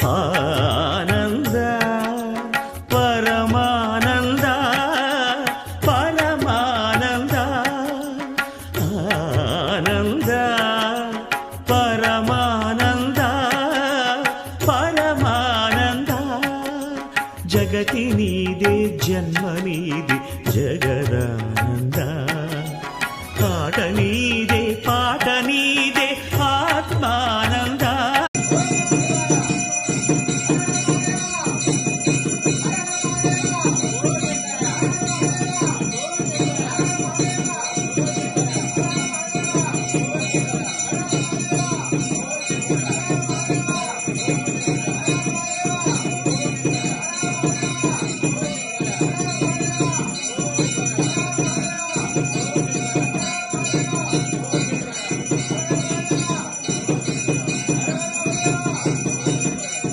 ఆనంద పరమానంద పరమానంద ఆనంద పరమానంద పరమానంద జగతి నీదే జన్మ నీదే జగదానంద ఆట నీదే పాట నీదే ఆత్మానంద